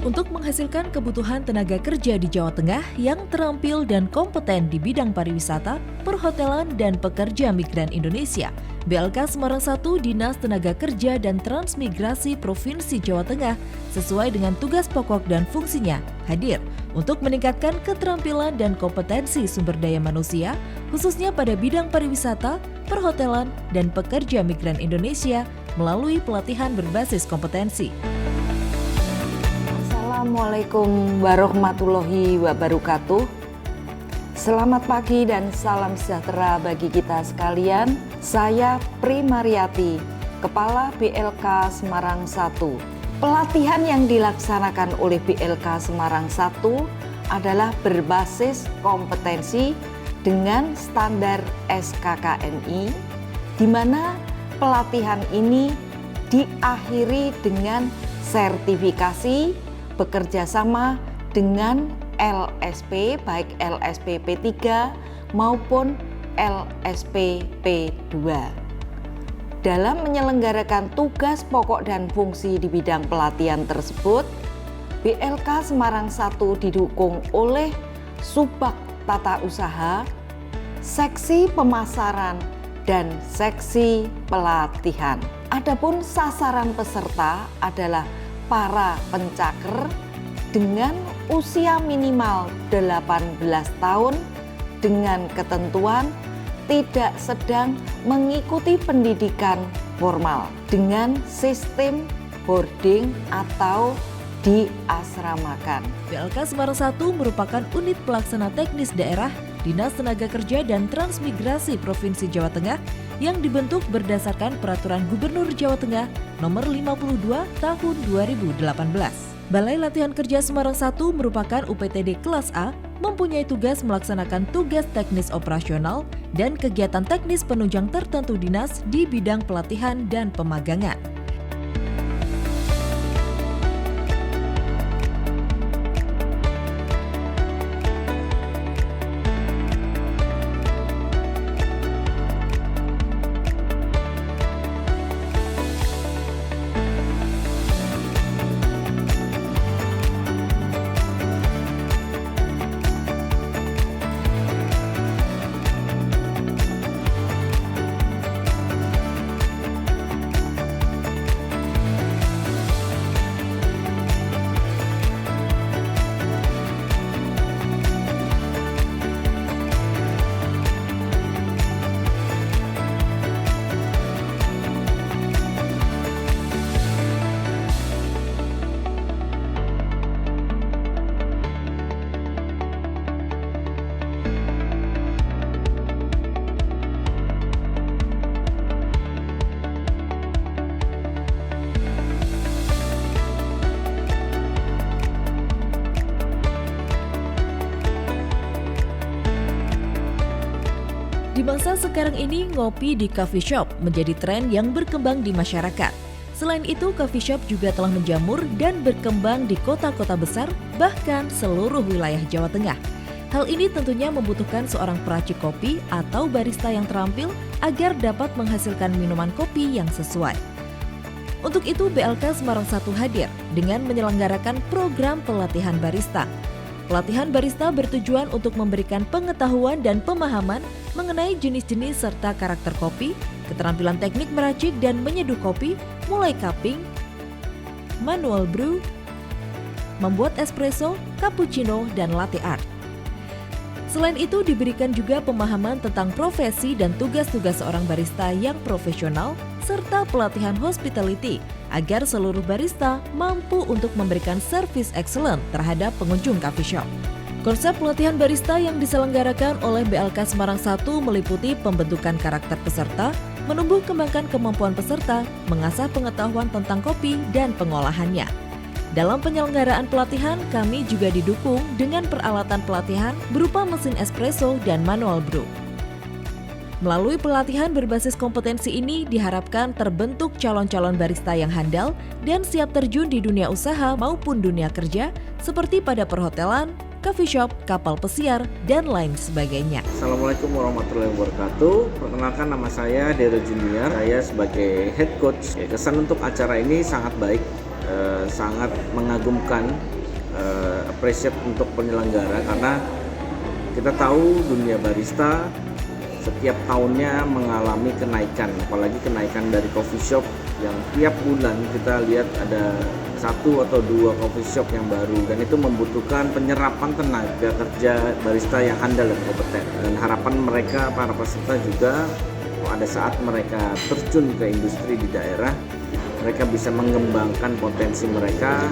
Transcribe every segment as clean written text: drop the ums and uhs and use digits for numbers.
Untuk menghasilkan kebutuhan tenaga kerja di Jawa Tengah yang terampil dan kompeten di bidang pariwisata, perhotelan, dan pekerja migran Indonesia, BLK Semarang 1 Dinas Tenaga Kerja dan Transmigrasi Provinsi Jawa Tengah sesuai dengan tugas pokok dan fungsinya hadir untuk meningkatkan keterampilan dan kompetensi sumber daya manusia, khususnya pada bidang pariwisata, perhotelan, dan pekerja migran Indonesia melalui pelatihan berbasis kompetensi. Assalamualaikum warahmatullahi wabarakatuh. Selamat pagi dan salam sejahtera bagi kita sekalian. Saya Pri Mariati, Kepala BLK Semarang 1. Pelatihan yang dilaksanakan oleh BLK Semarang 1 adalah berbasis kompetensi dengan standar SKKNI, di mana pelatihan ini diakhiri dengan sertifikasi bekerja sama dengan LSP, baik LSP P3 maupun LSP P2. Dalam menyelenggarakan tugas pokok dan fungsi di bidang pelatihan tersebut, BLK Semarang 1 didukung oleh Subbak Tata Usaha, Seksi Pemasaran, dan Seksi Pelatihan. Adapun sasaran peserta adalah para pencaker dengan usia minimal 18 tahun dengan ketentuan tidak sedang mengikuti pendidikan formal dengan sistem boarding atau diasramakan. BLK Semarang 1 merupakan unit pelaksana teknis daerah Dinas Tenaga Kerja dan Transmigrasi Provinsi Jawa Tengah yang dibentuk berdasarkan Peraturan Gubernur Jawa Tengah Nomor 52 Tahun 2018. Balai Latihan Kerja Semarang 1 merupakan UPTD kelas A, mempunyai tugas melaksanakan tugas teknis operasional dan kegiatan teknis penunjang tertentu dinas di bidang pelatihan dan pemagangan. Di masa sekarang ini, ngopi di coffee shop menjadi tren yang berkembang di masyarakat. Selain itu, coffee shop juga telah menjamur dan berkembang di kota-kota besar, bahkan seluruh wilayah Jawa Tengah. Hal ini tentunya membutuhkan seorang peracik kopi atau barista yang terampil agar dapat menghasilkan minuman kopi yang sesuai. Untuk itu, BLK Semarang 1 hadir dengan menyelenggarakan program pelatihan barista. Pelatihan barista bertujuan untuk memberikan pengetahuan dan pemahaman mengenai jenis-jenis serta karakter kopi, keterampilan teknik meracik dan menyeduh kopi, mulai cupping, manual brew, membuat espresso, cappuccino, dan latte art. Selain itu, diberikan juga pemahaman tentang profesi dan tugas-tugas seorang barista yang profesional, serta pelatihan hospitality, agar seluruh barista mampu untuk memberikan service excellent terhadap pengunjung coffee shop. Konsep pelatihan barista yang diselenggarakan oleh BLK Semarang 1 meliputi pembentukan karakter peserta, menumbuh kembangkan kemampuan peserta, mengasah pengetahuan tentang kopi dan pengolahannya. Dalam penyelenggaraan pelatihan, kami juga didukung dengan peralatan pelatihan berupa mesin espresso dan manual brew. Melalui pelatihan berbasis kompetensi ini diharapkan terbentuk calon-calon barista yang handal dan siap terjun di dunia usaha maupun dunia kerja seperti pada perhotelan, coffee shop, kapal pesiar, dan lain sebagainya. Assalamualaikum warahmatullahi wabarakatuh. Perkenalkan, nama saya Dero Junior. Saya sebagai head coach. Kesan untuk acara ini sangat baik sangat mengagumkan, appreciate untuk penyelenggara karena kita tahu dunia barista setiap tahunnya mengalami kenaikan, apalagi kenaikan dari coffee shop yang tiap bulan kita lihat ada 1 atau 2 coffee shop yang baru, dan itu membutuhkan penyerapan tenaga kerja barista yang handal dan kompeten. Dan harapan mereka, para peserta juga, pada saat mereka terjun ke industri di daerah, mereka bisa mengembangkan potensi mereka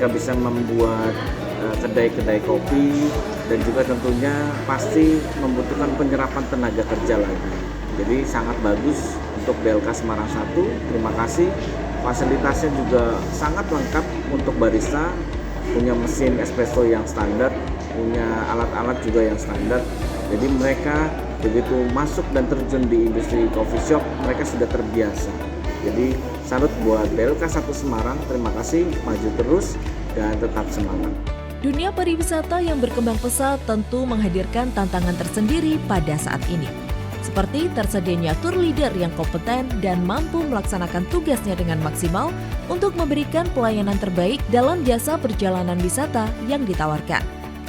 bisa membuat kedai-kedai kopi, dan juga tentunya pasti membutuhkan penyerapan tenaga kerja lagi. Jadi sangat bagus untuk BLK Semarang 1. Terima kasih. Fasilitasnya juga sangat lengkap untuk barista, punya mesin espresso yang standar, punya alat-alat juga yang standar. Jadi mereka begitu masuk dan terjun di industri coffee shop, mereka sudah terbiasa. Jadi salut buat BLK 1 Semarang. Terima kasih, maju terus dan tetap semangat. Dunia pariwisata yang berkembang pesat tentu menghadirkan tantangan tersendiri pada saat ini. Seperti tersedianya tour leader yang kompeten dan mampu melaksanakan tugasnya dengan maksimal untuk memberikan pelayanan terbaik dalam jasa perjalanan wisata yang ditawarkan.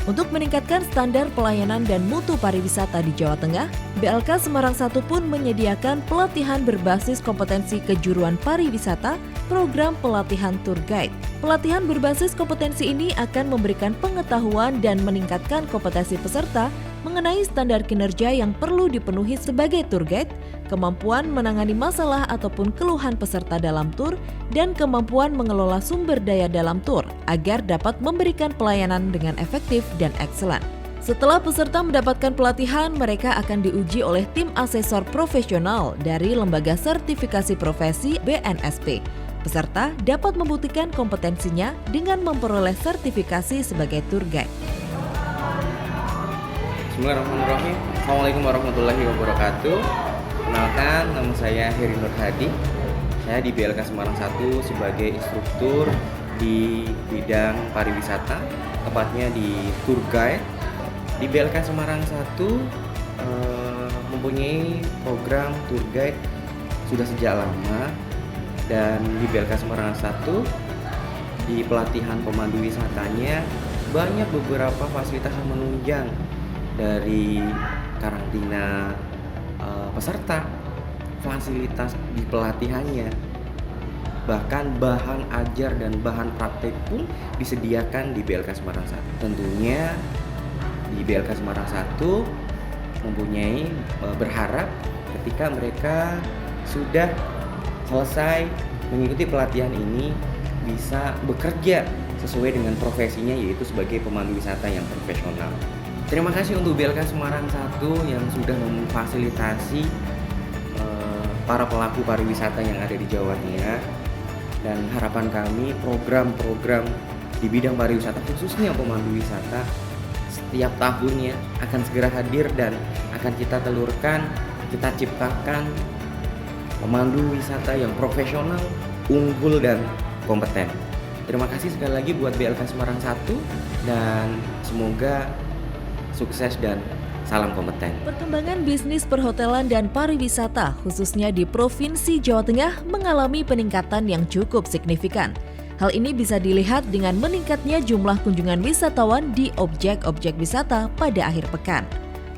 Untuk meningkatkan standar pelayanan dan mutu pariwisata di Jawa Tengah, BLK Semarang 1 pun menyediakan pelatihan berbasis kompetensi kejuruan pariwisata, program pelatihan tour guide. Pelatihan berbasis kompetensi ini akan memberikan pengetahuan dan meningkatkan kompetensi peserta mengenai standar kinerja yang perlu dipenuhi sebagai tour guide, kemampuan menangani masalah ataupun keluhan peserta dalam tur, dan kemampuan mengelola sumber daya dalam tur agar dapat memberikan pelayanan dengan efektif dan excellent. Setelah peserta mendapatkan pelatihan, mereka akan diuji oleh tim asesor profesional dari Lembaga Sertifikasi Profesi BNSP. Peserta dapat membuktikan kompetensinya dengan memperoleh sertifikasi sebagai tour guide. Bismillahirrahmanirrahim. Assalamualaikum warahmatullahi wabarakatuh. Kenalkan, nama saya Heri Nur Hadi. Saya di BLK Semarang 1 sebagai instruktur di bidang pariwisata, tepatnya di tour guide. Di BLK Semarang 1 mempunyai program tour guide sudah sejak lama, dan di BLK Semarang 1 di pelatihan pemandu wisatanya banyak beberapa fasilitas yang menunjang, dari karantina peserta, fasilitas di pelatihannya, bahkan bahan ajar dan bahan praktek pun disediakan di BLK Semarang 1. Tentunya di BLK Semarang 1 mempunyai berharap ketika mereka sudah selesai mengikuti pelatihan ini bisa bekerja sesuai dengan profesinya, yaitu sebagai pemandu wisata yang profesional. Terima kasih untuk BLK Semarang 1 yang sudah memfasilitasi para pelaku pariwisata yang ada di Jawa Tengah, dan harapan kami program-program di bidang pariwisata khususnya pemandu wisata setiap tahunnya akan segera hadir dan akan kita telurkan, kita ciptakan pemandu wisata yang profesional, unggul dan kompeten. Terima kasih sekali lagi buat BLK Semarang 1 dan semoga sukses dan salam kompeten. Perkembangan bisnis perhotelan dan pariwisata khususnya di Provinsi Jawa Tengah mengalami peningkatan yang cukup signifikan. Hal ini bisa dilihat dengan meningkatnya jumlah kunjungan wisatawan di objek-objek wisata pada akhir pekan.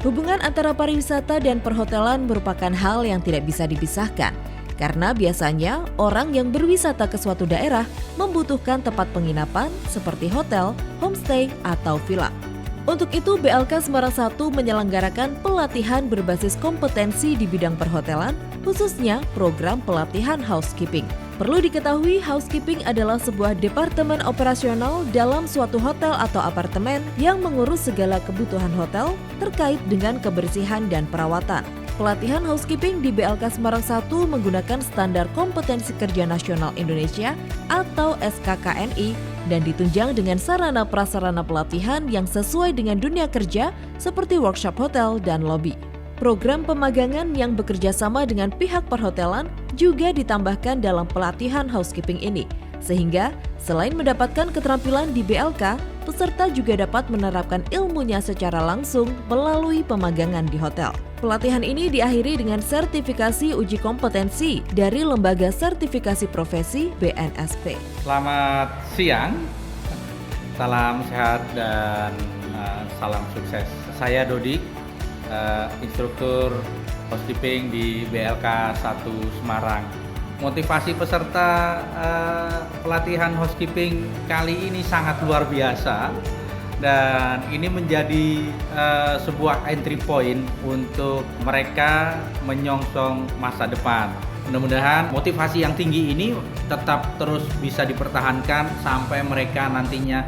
Hubungan antara pariwisata dan perhotelan merupakan hal yang tidak bisa dipisahkan, karena biasanya orang yang berwisata ke suatu daerah membutuhkan tempat penginapan seperti hotel, homestay, atau villa. Untuk itu, BLK Semarang 1 menyelenggarakan pelatihan berbasis kompetensi di bidang perhotelan, khususnya program pelatihan housekeeping. Perlu diketahui, housekeeping adalah sebuah departemen operasional dalam suatu hotel atau apartemen yang mengurus segala kebutuhan hotel terkait dengan kebersihan dan perawatan. Pelatihan housekeeping di BLK Semarang 1 menggunakan standar kompetensi kerja nasional Indonesia atau SKKNI dan ditunjang dengan sarana prasarana pelatihan yang sesuai dengan dunia kerja seperti workshop hotel dan lobby. Program pemagangan yang bekerja sama dengan pihak perhotelan juga ditambahkan dalam pelatihan housekeeping ini. Sehingga selain mendapatkan keterampilan di BLK, peserta juga dapat menerapkan ilmunya secara langsung melalui pemagangan di hotel. Pelatihan ini diakhiri dengan sertifikasi uji kompetensi dari Lembaga Sertifikasi Profesi BNSP. Selamat siang, salam sehat dan salam sukses. Saya Dodi, instruktur housekeeping di BLK 1 Semarang. Motivasi peserta pelatihan housekeeping kali ini sangat luar biasa dan ini menjadi sebuah entry point untuk mereka menyongsong masa depan. Mudah-mudahan motivasi yang tinggi ini tetap terus bisa dipertahankan sampai mereka nantinya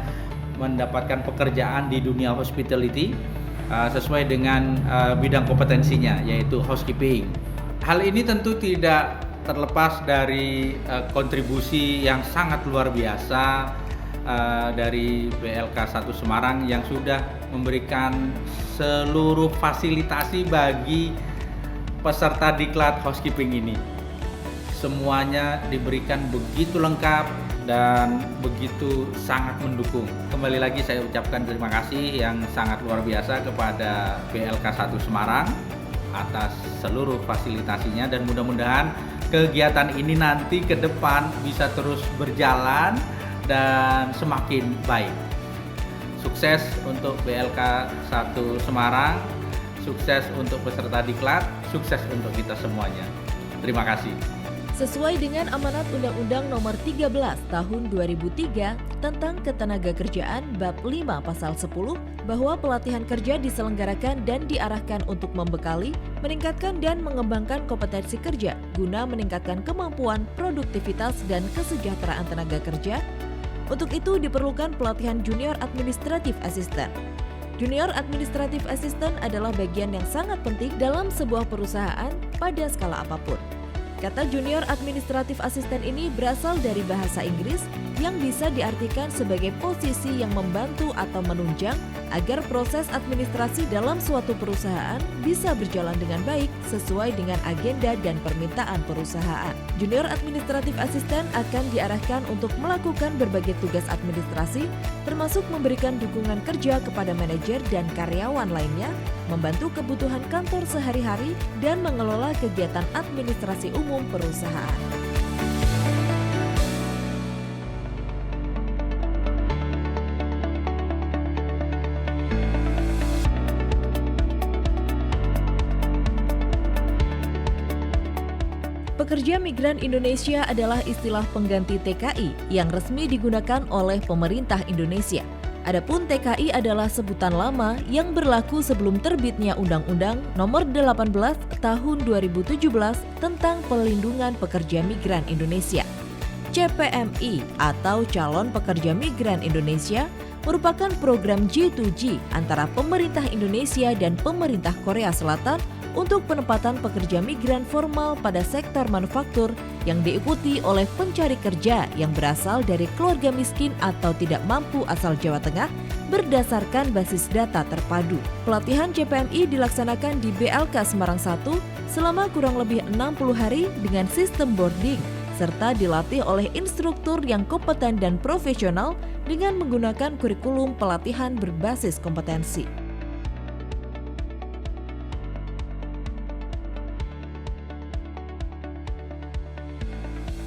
mendapatkan pekerjaan di dunia hospitality sesuai dengan bidang kompetensinya, yaitu housekeeping. Hal ini tentu tidak terlepas dari kontribusi yang sangat luar biasa dari BLK 1 Semarang yang sudah memberikan seluruh fasilitasi bagi peserta diklat housekeeping ini. Semuanya diberikan begitu lengkap dan begitu sangat mendukung. Kembali lagi saya ucapkan terima kasih yang sangat luar biasa kepada BLK 1 Semarang atas seluruh fasilitasinya, dan mudah-mudahan kegiatan ini nanti ke depan bisa terus berjalan dan semakin baik. Sukses untuk BLK 1 Semarang, sukses untuk peserta diklat, sukses untuk kita semuanya. Terima kasih. Sesuai dengan amanat Undang-Undang Nomor 13 Tahun 2003 tentang Ketenagakerjaan Bab 5 Pasal 10 bahwa pelatihan kerja diselenggarakan dan diarahkan untuk membekali, meningkatkan dan mengembangkan kompetensi kerja guna meningkatkan kemampuan, produktivitas dan kesejahteraan tenaga kerja. Untuk itu diperlukan pelatihan Junior Administrative Assistant. Junior Administrative Assistant adalah bagian yang sangat penting dalam sebuah perusahaan pada skala apapun. Kata Junior Administrative Assistant ini berasal dari bahasa Inggris yang bisa diartikan sebagai posisi yang membantu atau menunjang agar proses administrasi dalam suatu perusahaan bisa berjalan dengan baik sesuai dengan agenda dan permintaan perusahaan. Junior Administrative Assistant akan diarahkan untuk melakukan berbagai tugas administrasi, termasuk memberikan dukungan kerja kepada manajer dan karyawan lainnya, membantu kebutuhan kantor sehari-hari, dan mengelola kegiatan administrasi umum perusahaan. Pekerja migran Indonesia adalah istilah pengganti TKI yang resmi digunakan oleh pemerintah Indonesia. Adapun TKI adalah sebutan lama yang berlaku sebelum terbitnya Undang-Undang Nomor 18 Tahun 2017 tentang Pelindungan Pekerja Migran Indonesia. CPMI atau Calon Pekerja Migran Indonesia merupakan program G2G antara pemerintah Indonesia dan pemerintah Korea Selatan untuk penempatan pekerja migran formal pada sektor manufaktur yang diikuti oleh pencari kerja yang berasal dari keluarga miskin atau tidak mampu asal Jawa Tengah berdasarkan basis data terpadu. Pelatihan CPMI dilaksanakan di BLK Semarang 1 selama kurang lebih 60 hari dengan sistem boarding, serta dilatih oleh instruktur yang kompeten dan profesional dengan menggunakan kurikulum pelatihan berbasis kompetensi.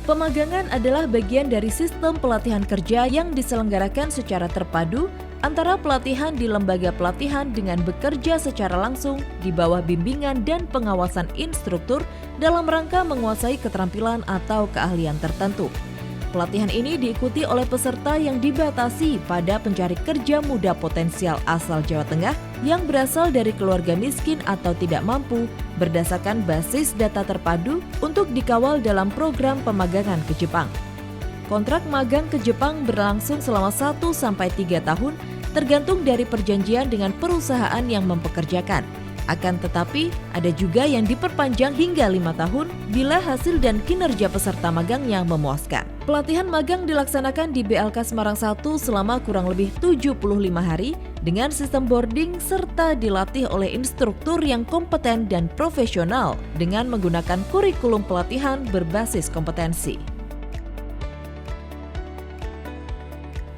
Pemagangan adalah bagian dari sistem pelatihan kerja yang diselenggarakan secara terpadu antara pelatihan di lembaga pelatihan dengan bekerja secara langsung di bawah bimbingan dan pengawasan instruktur dalam rangka menguasai keterampilan atau keahlian tertentu. Pelatihan ini diikuti oleh peserta yang dibatasi pada pencari kerja muda potensial asal Jawa Tengah yang berasal dari keluarga miskin atau tidak mampu berdasarkan basis data terpadu untuk dikawal dalam program pemagangan ke Jepang. Kontrak magang ke Jepang berlangsung selama 1-3 tahun tergantung dari perjanjian dengan perusahaan yang mempekerjakan. Akan tetapi, ada juga yang diperpanjang hingga 5 tahun bila hasil dan kinerja peserta magangnya memuaskan. Pelatihan magang dilaksanakan di BLK Semarang 1 selama kurang lebih 75 hari dengan sistem boarding serta dilatih oleh instruktur yang kompeten dan profesional dengan menggunakan kurikulum pelatihan berbasis kompetensi.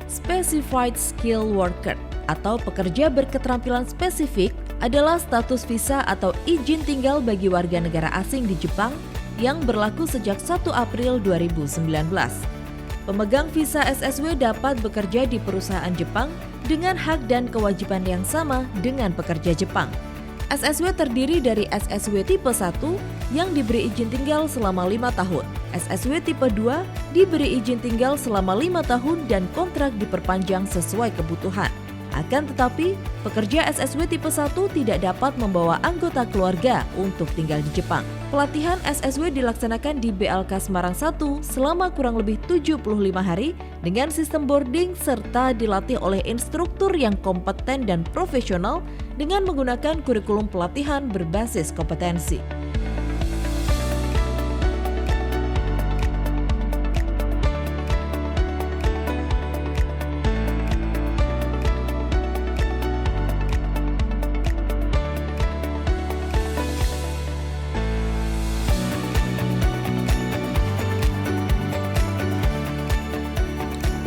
Specified Skill Worker atau pekerja berketerampilan spesifik adalah status visa atau izin tinggal bagi warga negara asing di Jepang yang berlaku sejak 1 April 2019. Pemegang visa SSW dapat bekerja di perusahaan Jepang dengan hak dan kewajiban yang sama dengan pekerja Jepang. SSW terdiri dari SSW tipe 1 yang diberi izin tinggal selama 5 tahun. SSW tipe 2 diberi izin tinggal selama 5 tahun dan kontrak diperpanjang sesuai kebutuhan. Akan tetapi, pekerja SSW tipe 1 tidak dapat membawa anggota keluarga untuk tinggal di Jepang. Pelatihan SSW dilaksanakan di BLK Semarang 1 selama kurang lebih 75 hari dengan sistem boarding serta dilatih oleh instruktur yang kompeten dan profesional dengan menggunakan kurikulum pelatihan berbasis kompetensi.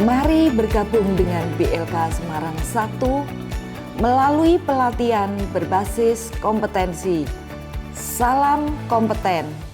Mari bergabung dengan BLK Semarang 1 melalui pelatihan berbasis kompetensi. Salam kompeten.